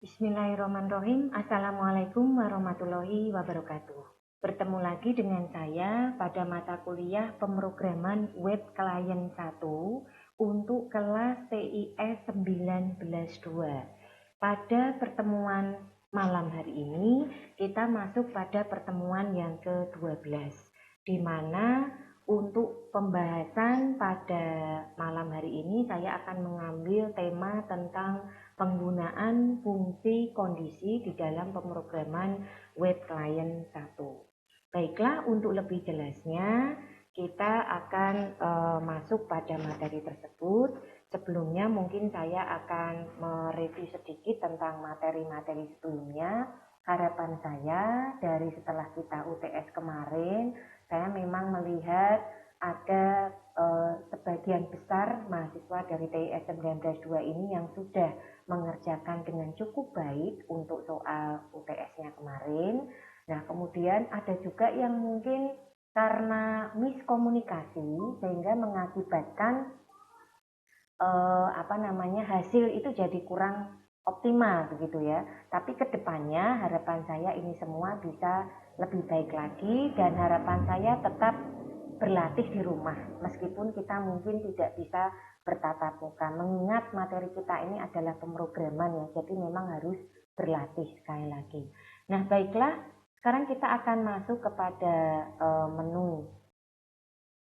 Bismillahirrahmanirrahim. Assalamualaikum warahmatullahi wabarakatuh. Bertemu lagi dengan saya pada mata kuliah pemrograman web klien 1 untuk kelas TIS 19.2. Pada pertemuan malam hari ini, kita masuk pada pertemuan yang ke-12, di mana untuk pembahasan pada malam hari ini saya akan mengambil tema tentang penggunaan fungsi kondisi di dalam pemrograman web klien 1. Baiklah, untuk lebih jelasnya kita akan masuk pada materi tersebut. Sebelumnya mungkin saya akan mereview sedikit tentang materi-materi sebelumnya. Harapan saya dari setelah kita UTS kemarin, saya memang melihat ada sebagian besar mahasiswa dari TIS 19.2 ini yang sudah mengerjakan dengan cukup baik untuk soal UTS-nya kemarin. Nah, kemudian ada juga yang mungkin karena miskomunikasi sehingga mengakibatkan hasil itu jadi kurang optimal begitu ya. Tapi kedepannya harapan saya ini semua bisa lebih baik lagi, dan harapan saya tetap berlatih di rumah meskipun kita mungkin tidak bisa bertatap muka, mengingat materi kita ini adalah pemrograman ya, jadi memang harus berlatih sekali lagi. Nah, baiklah, sekarang kita akan masuk kepada menu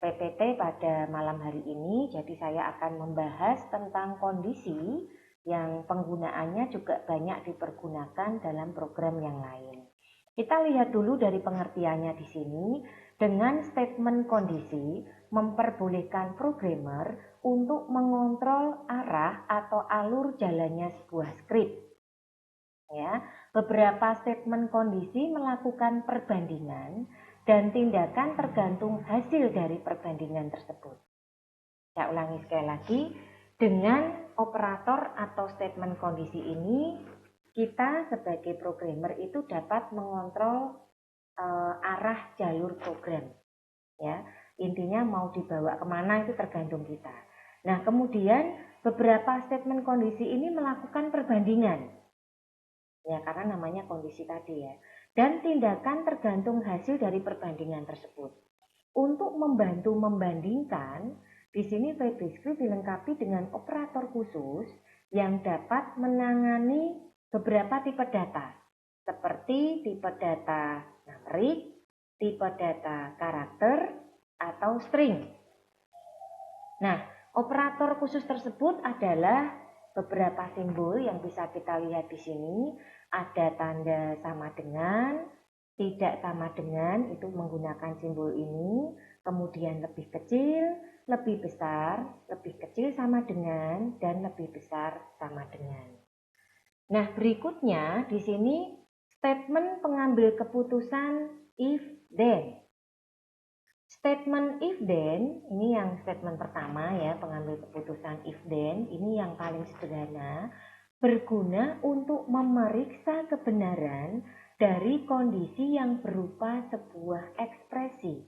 PPT pada malam hari ini. Jadi saya akan membahas tentang kondisi yang penggunaannya juga banyak dipergunakan dalam program yang lain. Kita lihat dulu dari pengertiannya di sini. Dengan statement kondisi memperbolehkan programmer untuk mengontrol arah atau alur jalannya sebuah script. Ya, beberapa statement kondisi melakukan perbandingan dan tindakan tergantung hasil dari perbandingan tersebut. Saya ulangi sekali lagi, dengan operator atau statement kondisi ini, kita sebagai programmer itu dapat mengontrol arah jalur program. Ya, intinya mau dibawa kemana itu tergantung kita. Nah, kemudian beberapa statement kondisi ini melakukan perbandingan. Ya, karena namanya kondisi tadi ya. Dan tindakan tergantung hasil dari perbandingan tersebut. Untuk membantu membandingkan, di sini VBScript dilengkapi dengan operator khusus yang dapat menangani beberapa tipe data, seperti tipe data numerik, tipe data karakter, atau string. Nah, operator khusus tersebut adalah beberapa simbol yang bisa kita lihat di sini. Ada tanda sama dengan, tidak sama dengan, itu menggunakan simbol ini. Kemudian lebih kecil, lebih besar, lebih kecil sama dengan, dan lebih besar sama dengan. Nah, berikutnya di sini statement pengambil keputusan if then. Statement if then, ini yang statement pertama ya, pengambil keputusan if then, ini yang paling sederhana, berguna untuk memeriksa kebenaran dari kondisi yang berupa sebuah ekspresi.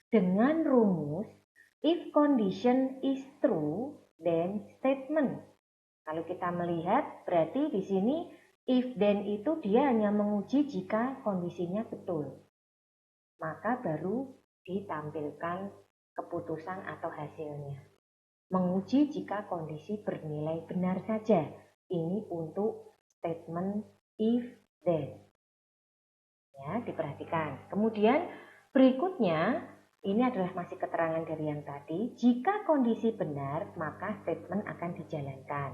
Dengan rumus, if condition is true, then statement. Kalau kita melihat, berarti di sini if then itu dia hanya menguji jika kondisinya betul. Maka baru ditampilkan keputusan atau hasilnya. Menguji jika kondisi bernilai benar saja. Ini untuk statement if then. Ya, diperhatikan. Kemudian berikutnya, ini adalah masih keterangan dari yang tadi. Jika kondisi benar, maka statement akan dijalankan.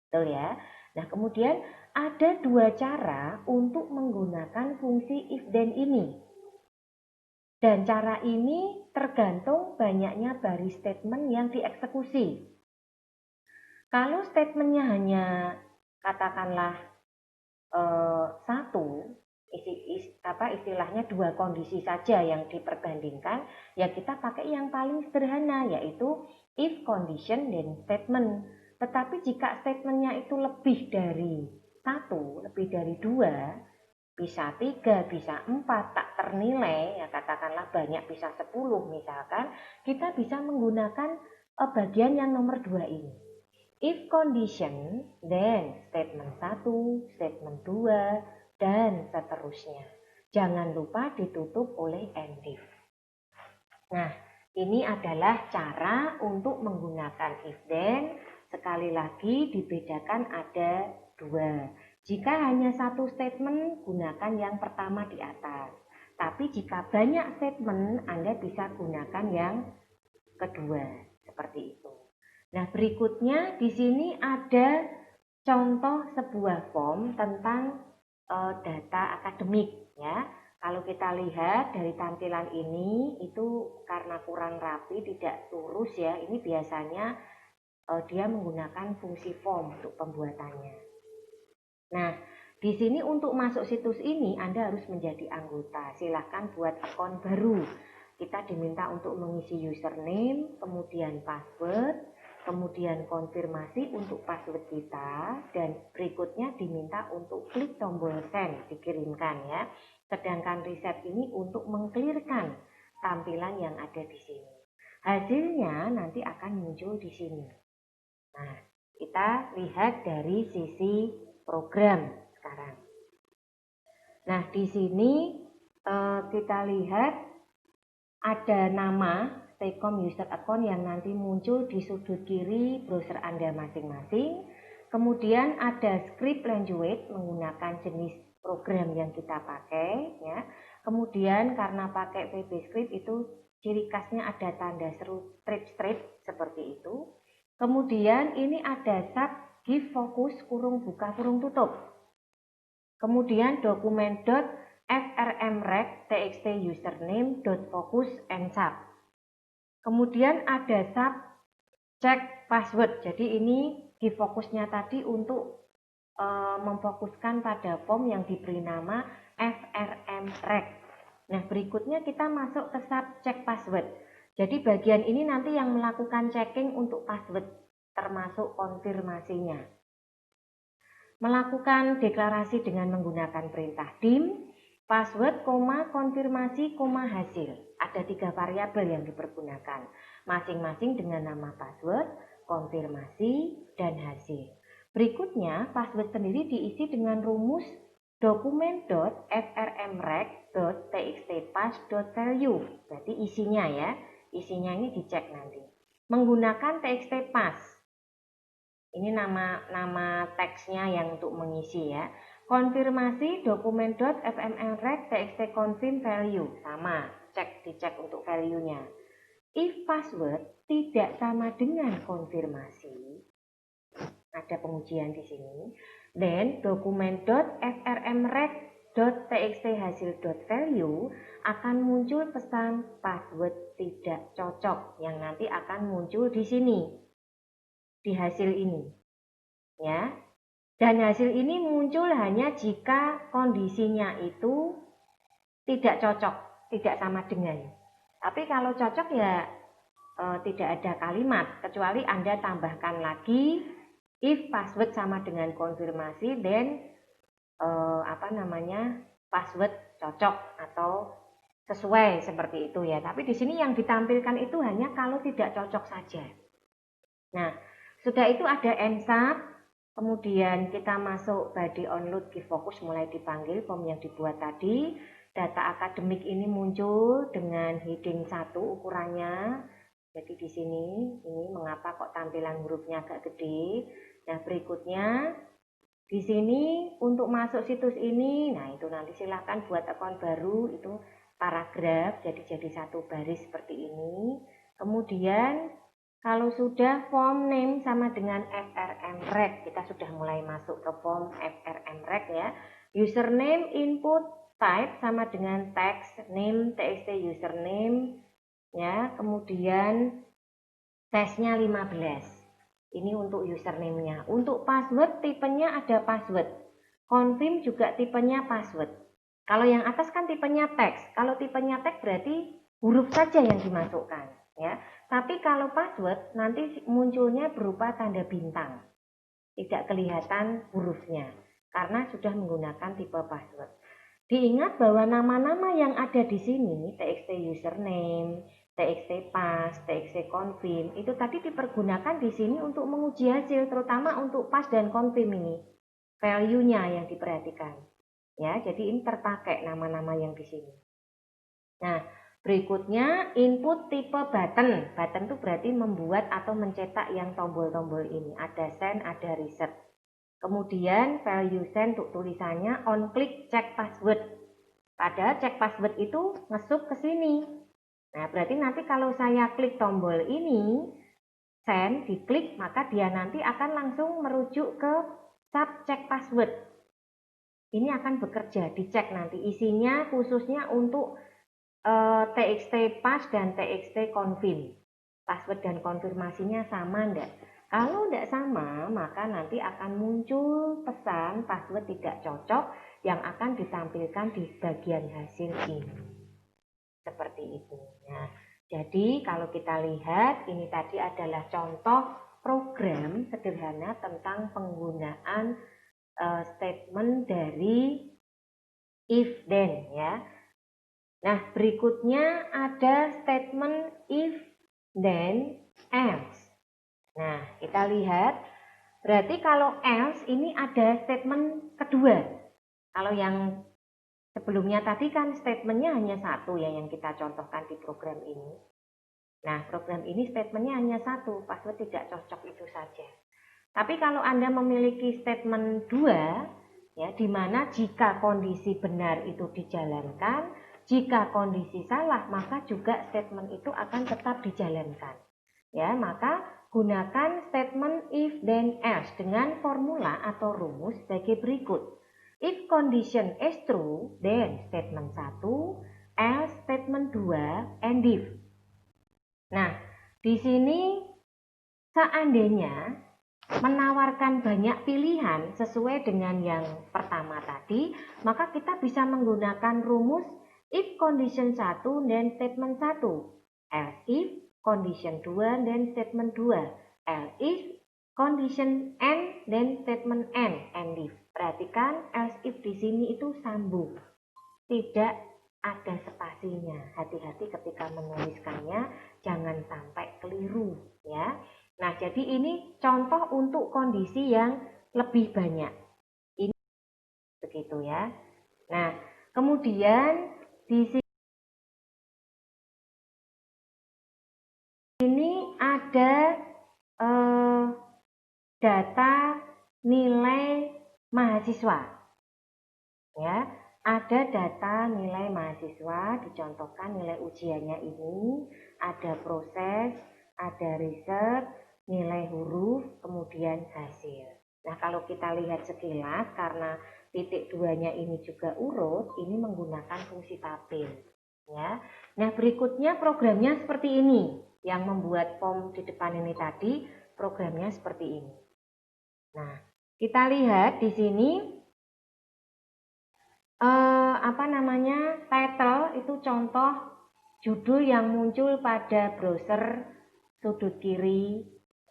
Betul ya? Nah, kemudian ada dua cara untuk menggunakan fungsi if then ini. Dan cara ini tergantung banyaknya baris statement yang dieksekusi. Kalau statementnya hanya katakanlah satu, istilahnya dua kondisi saja yang diperbandingkan, ya kita pakai yang paling sederhana, yaitu if condition then statement. Tetapi jika statementnya itu lebih dari satu, lebih dari dua, bisa 3, bisa 4, tak ternilai, ya katakanlah banyak bisa 10 misalkan, kita bisa menggunakan bagian yang nomor 2 ini. If condition, then statement 1, statement 2, dan seterusnya. Jangan lupa ditutup oleh and if. Nah, ini adalah cara untuk menggunakan if then. Sekali lagi dibedakan ada 2. Jika hanya satu statement, gunakan yang pertama di atas. Tapi jika banyak statement, Anda bisa gunakan yang kedua. Seperti itu. Nah, berikutnya di sini ada contoh sebuah form tentang data akademik ya. Kalau kita lihat dari tampilan ini itu karena kurang rapi, tidak lurus ya. Ini biasanya dia menggunakan fungsi form untuk pembuatannya. Nah, di sini untuk masuk situs ini Anda harus menjadi anggota. Silahkan buat akun baru. Kita diminta untuk mengisi username, kemudian password, kemudian konfirmasi untuk password kita, dan berikutnya diminta untuk klik tombol send, dikirimkan ya. Sedangkan riset ini untuk mengklirkan tampilan yang ada di sini. Hasilnya nanti akan muncul di sini. Nah, kita lihat dari sisi program sekarang. Nah, di sini kita lihat ada nama Staycom user account yang nanti muncul di sudut kiri browser Anda masing-masing. Kemudian ada script language menggunakan jenis program yang kita pakai ya. Kemudian karena pakai VBScript itu ciri khasnya ada tanda seru strip seperti itu. Kemudian ini ada sub give fokus kurung buka kurung tutup. Kemudian dokumen frmrec txt username focus and sub. Kemudian ada sub check password. Jadi ini give fokusnya tadi untuk memfokuskan pada form yang diberi nama frmrec. Nah, berikutnya kita masuk ke sub check password. Jadi bagian ini nanti yang melakukan checking untuk password termasuk konfirmasinya. Melakukan deklarasi dengan menggunakan perintah dim, password, konfirmasi, hasil. Ada 3 variabel yang dipergunakan, masing-masing dengan nama password, konfirmasi, dan hasil. Berikutnya, password sendiri diisi dengan rumus dokumen.frmrec.txtpass.value. Berarti isinya ya, isinya ini dicek nanti. Menggunakan txtpass. Ini nama teksnya yang untuk mengisi ya. Konfirmasi dokumen.fmrec.txtconfirm value sama, dicek untuk value-nya. If password tidak sama dengan konfirmasi, ada pengujian di sini. Then dokumen.frmrec.txthasil.value akan muncul pesan password tidak cocok yang nanti akan muncul di sini. Di hasil ini ya, dan hasil ini muncul hanya jika kondisinya itu tidak cocok, tidak sama dengan. Tapi kalau cocok ya tidak ada kalimat kecuali Anda tambahkan lagi if password sama dengan konfirmasi dan password cocok atau sesuai seperti itu ya. Tapi di sini yang ditampilkan itu hanya kalau tidak cocok saja. Nah, sudah itu ada ensub, kemudian kita masuk body onload give focus mulai dipanggil form yang dibuat tadi. Data akademik ini muncul dengan heading 1 ukurannya. Jadi di sini ini mengapa kok tampilan hurufnya agak gede. Nah, berikutnya di sini untuk masuk situs ini, nah itu nanti silahkan buat akun baru, itu paragraf jadi satu baris seperti ini. Kemudian kalau sudah form name sama dengan frmrec, kita sudah mulai masuk ke form frmrec ya. Username input type sama dengan text name txt username ya. Kemudian size-nya 15. Ini untuk username-nya. Untuk password tipenya ada password. Confirm juga tipenya password. Kalau yang atas kan tipenya teks. Kalau tipenya teks berarti huruf saja yang dimasukkan ya. Tapi kalau password nanti munculnya berupa tanda bintang. Tidak kelihatan hurufnya karena sudah menggunakan tipe password. Diingat bahwa nama-nama yang ada di sini, txt username, TXT pass, TXT confirm, itu tadi dipergunakan di sini untuk menguji hasil, terutama untuk pass dan confirm ini. Value-nya yang diperhatikan. Ya, jadi ini terpakai nama-nama yang di sini. Nah, berikutnya input tipe button. Button itu berarti membuat atau mencetak yang tombol-tombol ini. Ada send, ada reset. Kemudian value send untuk tulisannya on click check password. Padahal check password itu ngesup ke sini. Nah, berarti nanti kalau saya klik tombol ini, send, diklik, maka dia nanti akan langsung merujuk ke sub check password. Ini akan bekerja, dicek nanti isinya khususnya untuk TXT pass dan TXT confirm. Password dan konfirmasinya sama enggak? Kalau enggak sama, maka nanti akan muncul pesan password tidak cocok yang akan ditampilkan di bagian hasil ini. Seperti itu. Nah, jadi kalau kita lihat ini tadi adalah contoh program sederhana tentang penggunaan statement dari if then ya. Nah, berikutnya ada statement if then else. Nah, kita lihat berarti kalau else ini ada statement kedua. Kalau yang sebelumnya tadi kan statementnya hanya satu ya yang kita contohkan di program ini. Nah, program ini statementnya hanya satu, password tidak cocok itu saja. Tapi kalau Anda memiliki statement dua, ya, di mana jika kondisi benar itu dijalankan, jika kondisi salah maka juga statement itu akan tetap dijalankan. Ya, maka gunakan statement if then else dengan formula atau rumus sebagai berikut. If condition is true, then statement 1, else statement 2, and if. Nah, di sini seandainya menawarkan banyak pilihan sesuai dengan yang pertama tadi, maka kita bisa menggunakan rumus if condition 1 dan statement 1, else if condition 2 dan statement 2, else if condition n dan statement n, and if. Perhatikan else if di sini itu sambung, tidak ada spasinya. Hati-hati ketika menuliskannya, jangan sampai keliru ya. Nah, jadi ini contoh untuk kondisi yang lebih banyak. Ini begitu ya. Nah, kemudian di sini ada data nilai mahasiswa. Ya, ada data nilai mahasiswa, dicontohkan nilai ujiannya ini, ada proses, ada riset, nilai huruf, kemudian hasil. Nah, kalau kita lihat sekilas, karena titik duanya ini juga urut, ini menggunakan fungsi tabel. Ya. Nah, berikutnya programnya seperti ini. Yang membuat form di depan ini tadi, programnya seperti ini. Nah, kita lihat di sini, title itu contoh judul yang muncul pada browser sudut kiri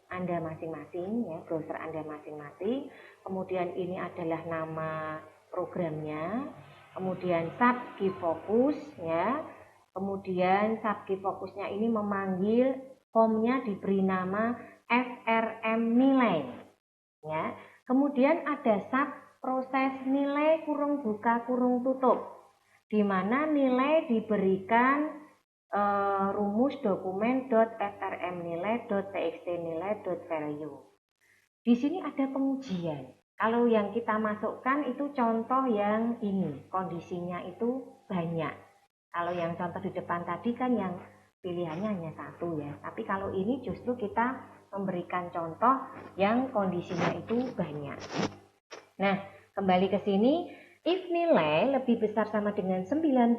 Anda masing-masing ya, browser Anda masing-masing. Kemudian ini adalah nama programnya, kemudian sub key focus ya. Kemudian sub key fokusnya ini memanggil formnya diberi nama FRM nilai ya. Kemudian ada sub proses nilai kurung buka kurung tutup, di mana nilai diberikan rumus dokumen.frm nilai.txt nilai.value. Di sini ada pengujian. Kalau yang kita masukkan itu contoh yang ini, kondisinya itu banyak. Kalau yang contoh di depan tadi kan yang pilihannya hanya satu ya. Tapi kalau ini justru kita memberikan contoh yang kondisinya itu banyak. Nah, kembali ke sini, if nilai lebih besar sama dengan 90,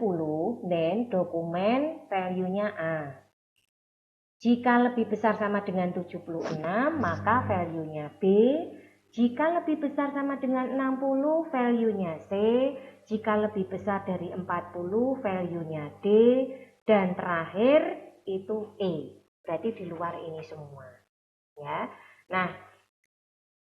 then dokumen value-nya A. Jika lebih besar sama dengan 76, maka value-nya B. Jika lebih besar sama dengan 60, value-nya C. Jika lebih besar dari 40, value-nya D. Dan terakhir itu E. Berarti di luar ini semua. Ya. Nah,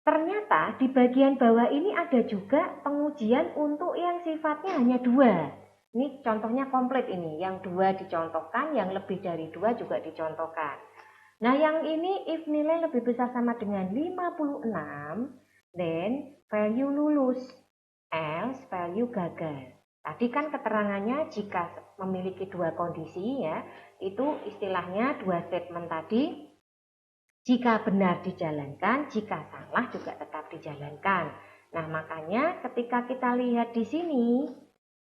ternyata di bagian bawah ini ada juga pengujian untuk yang sifatnya hanya dua. Ini contohnya komplit ini, yang 2 dicontohkan, yang lebih dari 2 juga dicontohkan. Nah, yang ini if nilai lebih besar sama dengan 56, then value lulus, else value gagal. Tadi kan keterangannya jika memiliki 2 kondisi ya, itu istilahnya 2 statement tadi. Jika benar dijalankan, jika salah juga tetap dijalankan. Nah, makanya ketika kita lihat di sini,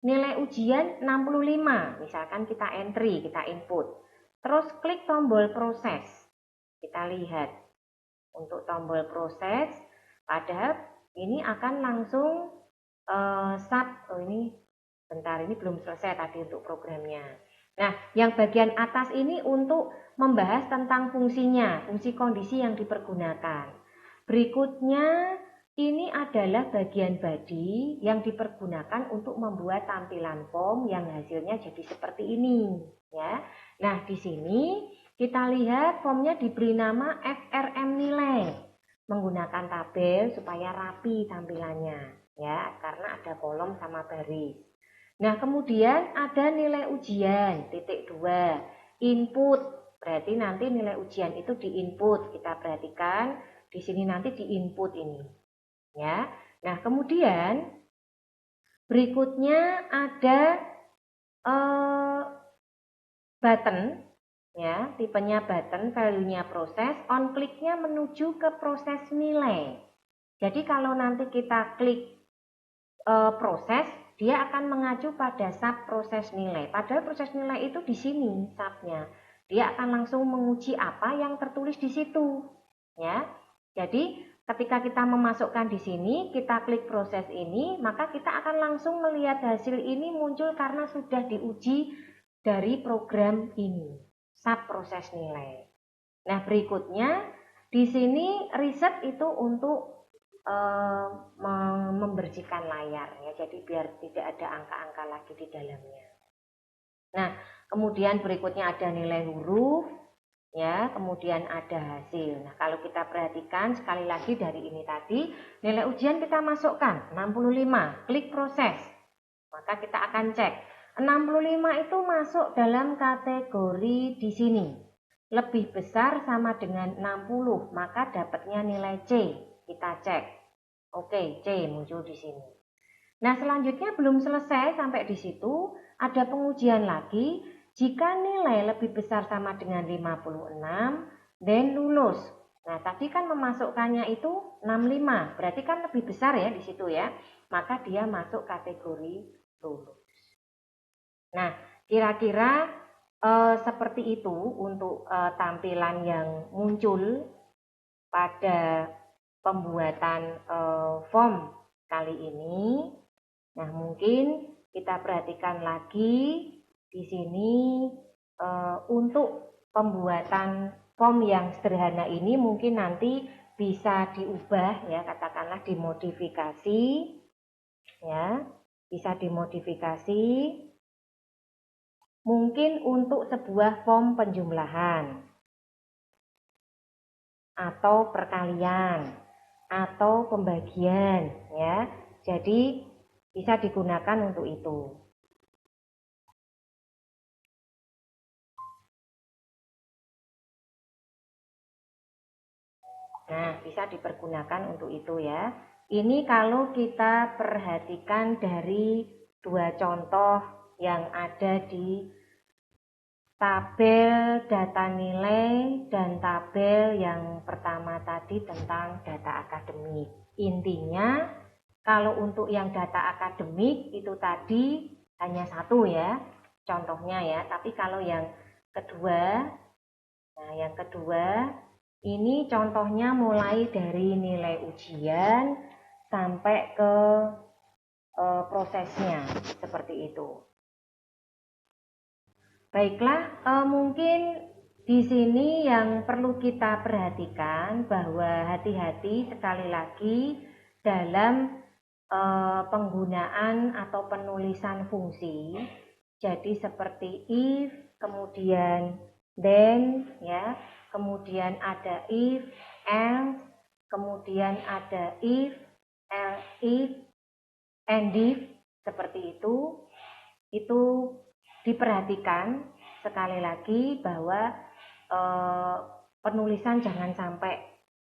nilai ujian 65, misalkan kita entry, kita input. Terus klik tombol proses. Kita lihat untuk tombol proses, padahal ini akan langsung ini bentar, ini belum selesai tadi untuk programnya. Nah, yang bagian atas ini untuk membahas tentang fungsinya, fungsi kondisi yang dipergunakan. Berikutnya ini adalah bagian body yang dipergunakan untuk membuat tampilan form yang hasilnya jadi seperti ini, ya. Nah, di sini kita lihat formnya diberi nama FRM nilai, menggunakan tabel supaya rapi tampilannya, ya, karena ada kolom sama baris. Nah, kemudian ada nilai ujian, titik 2, input, berarti nanti nilai ujian itu di input, kita perhatikan di sini nanti di input ini. Ya. Nah, kemudian berikutnya ada button, ya, tipenya button, value-nya proses, on kliknya menuju ke proses nilai. Jadi kalau nanti kita klik proses, dia akan mengacu pada sub proses nilai. Padahal proses nilai itu di sini subnya. Dia akan langsung menguji apa yang tertulis di situ, ya. Jadi ketika kita memasukkan di sini, kita klik proses ini, maka kita akan langsung melihat hasil ini muncul karena sudah diuji dari program ini, sub proses nilai. Nah, berikutnya di sini reset itu untuk membersihkan layar ya, jadi biar tidak ada angka-angka lagi di dalamnya. Nah, kemudian berikutnya ada nilai huruf. Ya, kemudian ada hasil. Nah, kalau kita perhatikan sekali lagi dari ini tadi, nilai ujian kita masukkan 65, klik proses. Maka kita akan cek. 65 itu masuk dalam kategori di sini. Lebih besar sama dengan 60, maka dapatnya nilai C. Kita cek. Oke, C muncul di sini. Nah, selanjutnya belum selesai sampai di situ, ada pengujian lagi. Jika nilai lebih besar sama dengan 56, then lulus. Nah, tadi kan memasukkannya itu 65, berarti kan lebih besar ya di situ ya. Maka dia masuk kategori lulus. Nah, kira-kira seperti itu untuk tampilan yang muncul pada pembuatan form kali ini. Nah, mungkin kita perhatikan lagi di sini untuk pembuatan form yang sederhana ini mungkin nanti bisa diubah ya, katakanlah dimodifikasi ya, bisa dimodifikasi mungkin untuk sebuah form penjumlahan atau perkalian atau pembagian ya. Jadi bisa digunakan untuk itu. Nah, bisa dipergunakan untuk itu ya. Ini kalau kita perhatikan dari 2 contoh yang ada di tabel data nilai dan tabel yang pertama tadi tentang data akademik. Intinya, kalau untuk yang data akademik itu tadi hanya 1 ya, contohnya ya. Tapi kalau yang kedua, nah yang kedua ini contohnya mulai dari nilai ujian sampai ke prosesnya, seperti itu. Baiklah, mungkin di sini yang perlu kita perhatikan bahwa hati-hati sekali lagi dalam penggunaan atau penulisan fungsi. Jadi seperti if, kemudian then ya. Kemudian ada if, else, kemudian ada if, else if, and if, seperti itu. itu diperhatikan sekali lagi bahwa penulisan jangan sampai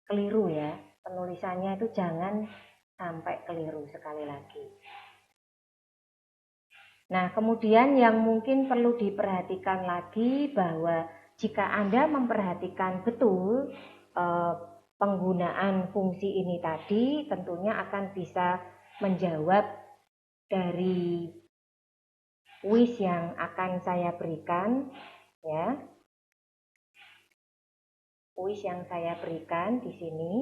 keliru ya. Penulisannya itu jangan sampai keliru sekali lagi. Nah, kemudian yang mungkin perlu diperhatikan lagi bahwa jika Anda memperhatikan betul penggunaan fungsi ini tadi, tentunya akan bisa menjawab dari kuis yang akan saya berikan ya. Kuis yang saya berikan di sini.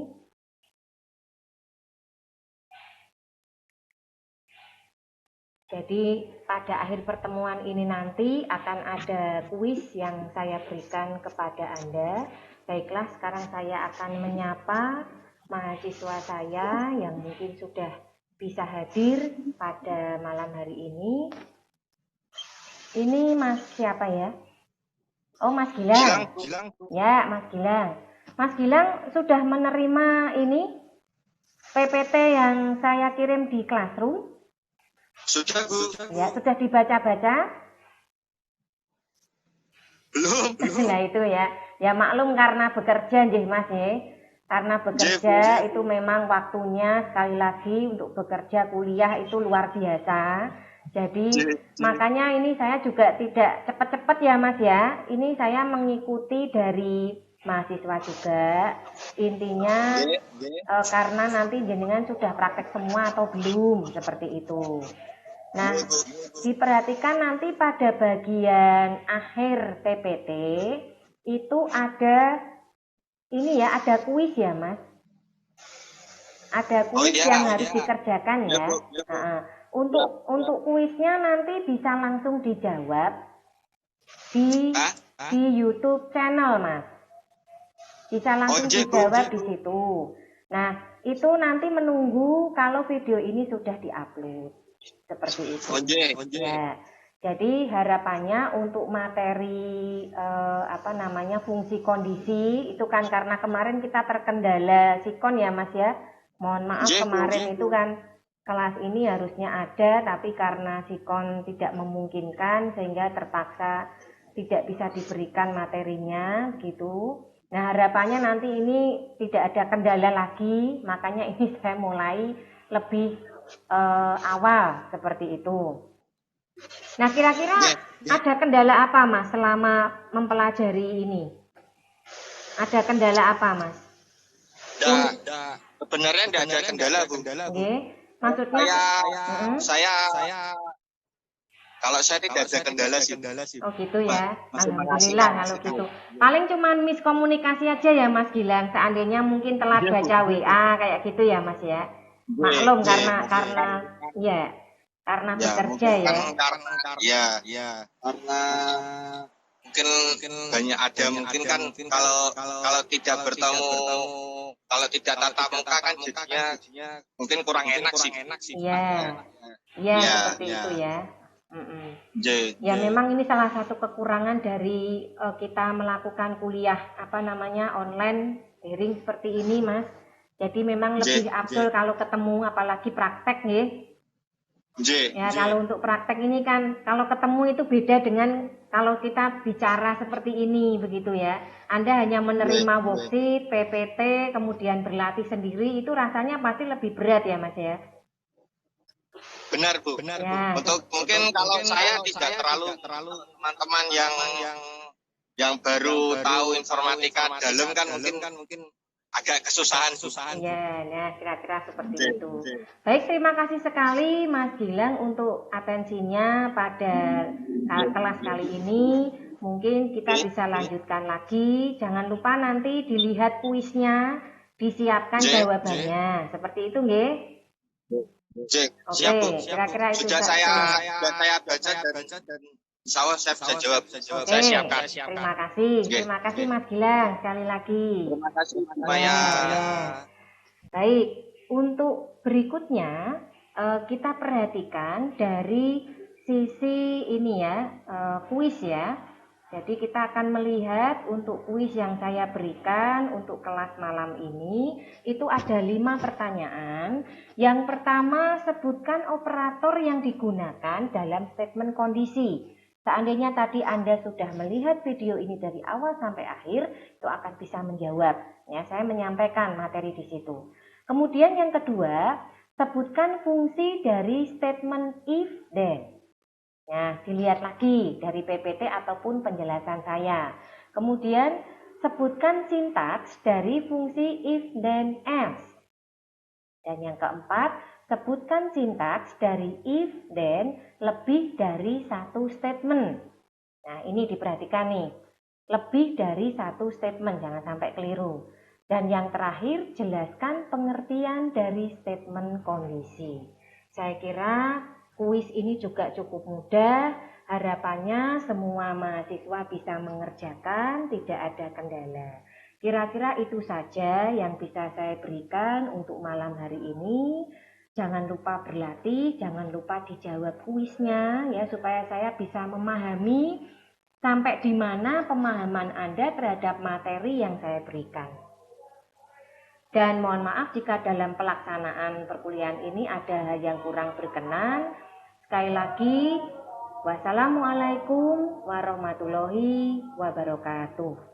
Jadi pada akhir pertemuan ini nanti akan ada kuis yang saya berikan kepada Anda. Baiklah, sekarang saya akan menyapa mahasiswa saya yang mungkin sudah bisa hadir pada malam hari ini. Ini Mas siapa ya? Oh, Mas Gilang. Ya, Mas Gilang. Mas Gilang sudah menerima ini PPT yang saya kirim di Classroom? Sudah, Bu. Ya, sudah dibaca-baca? Belum. Nah itu ya. Ya maklum karena bekerja nggih Mas ya. Karena bekerja itu memang waktunya sekali lagi untuk bekerja kuliah itu luar biasa. Jadi makanya ini saya juga tidak cepat-cepat ya Mas ya. Ini saya mengikuti dari mahasiswa juga. Intinya karena nanti jenengan sudah praktek semua atau belum seperti itu. Nah, diperhatikan nanti pada bagian akhir PPT itu ada ini ya, ada kuis ya Mas. Ada kuis yang harus dikerjakan ya. Nah, untuk kuisnya nanti bisa langsung dijawab di YouTube channel Mas. Bisa langsung dijawab di situ. Nah, itu nanti menunggu kalau video ini sudah diupload. Seperti itu. Ya. Jadi harapannya untuk materi fungsi kondisi itu kan karena kemarin kita terkendala sikon ya Mas ya. Mohon maaf kemarin itu kan kelas ini harusnya ada tapi karena sikon tidak memungkinkan sehingga terpaksa tidak bisa diberikan materinya gitu. Nah, harapannya nanti ini tidak ada kendala lagi, makanya ini saya mulai lebih awal seperti itu. Nah, kira-kira ada kendala apa Mas selama mempelajari ini? Ada kendala apa Mas? Sebenarnya tidak ada kendala, Bu. Okay. Maksudnya saya kalau saya tidak ada kendala sih. Oh gitu ya. Alhamdulillah kalau gitu. Paling cuma miskomunikasi aja ya Mas Gilang. Seandainya mungkin telat baca WA kayak gitu ya Mas ya. Maklum karena bekerja ya. Karena mungkin banyak ada mungkin kan kalau tidak bertemu kalau tidak tatap muka kan jadinya mungkin kurang enak sih. Iya seperti itu ya. Ya memang ini salah satu kekurangan dari kita melakukan kuliah online daring seperti ini Mas. Jadi memang lebih afdol kalau ketemu apalagi praktek nggih. Ya kalau untuk praktek ini kan kalau ketemu itu beda dengan kalau kita bicara seperti ini begitu ya. Anda hanya menerima worksheet, PPT, kemudian berlatih sendiri itu rasanya pasti lebih berat ya Mas ya. Benar Bu. Ya, untuk mungkin kalau saya tidak terlalu teman-teman yang baru tahu informatika dalam kan mungkin agak kesusahan. Ya, kira-kira seperti itu. Baik, terima kasih sekali Mas Gilang untuk atensinya pada kelas kali ini. Mungkin kita bisa lanjutkan lagi. Jangan lupa nanti dilihat kuisnya, disiapkan jawabannya. Seperti itu, nggih? Oke, kira-kira itu sudah saya baca dan insya Allah saya bisa jawab. Saya siapkan. Terima kasih Mas Gilang sekali lagi. Terima kasih Maya. Baik, untuk berikutnya kita perhatikan dari sisi ini ya, kuis ya. Jadi kita akan melihat untuk kuis yang saya berikan untuk kelas malam ini, itu ada 5 pertanyaan. Yang pertama, sebutkan operator yang digunakan dalam statement kondisi. Seandainya tadi Anda sudah melihat video ini dari awal sampai akhir, itu akan bisa menjawab. Ya, saya menyampaikan materi di situ. Kemudian yang kedua, sebutkan fungsi dari statement if then. Nah, dilihat lagi dari PPT ataupun penjelasan saya. Kemudian, sebutkan sintaks dari fungsi if then else. Dan yang keempat, sebutkan sintaks dari if then lebih dari satu statement. Nah, ini diperhatikan nih. Lebih dari satu statement, jangan sampai keliru. Dan yang terakhir, jelaskan pengertian dari statement kondisi. Saya kira kuis ini juga cukup mudah, harapannya semua mahasiswa bisa mengerjakan, tidak ada kendala. Kira-kira itu saja yang bisa saya berikan untuk malam hari ini. Jangan lupa berlatih, jangan lupa dijawab kuisnya ya, supaya saya bisa memahami sampai di mana pemahaman Anda terhadap materi yang saya berikan. Dan mohon maaf jika dalam pelaksanaan perkuliahan ini ada hal yang kurang berkenan. Sekali lagi, wassalamualaikum warahmatullahi wabarakatuh.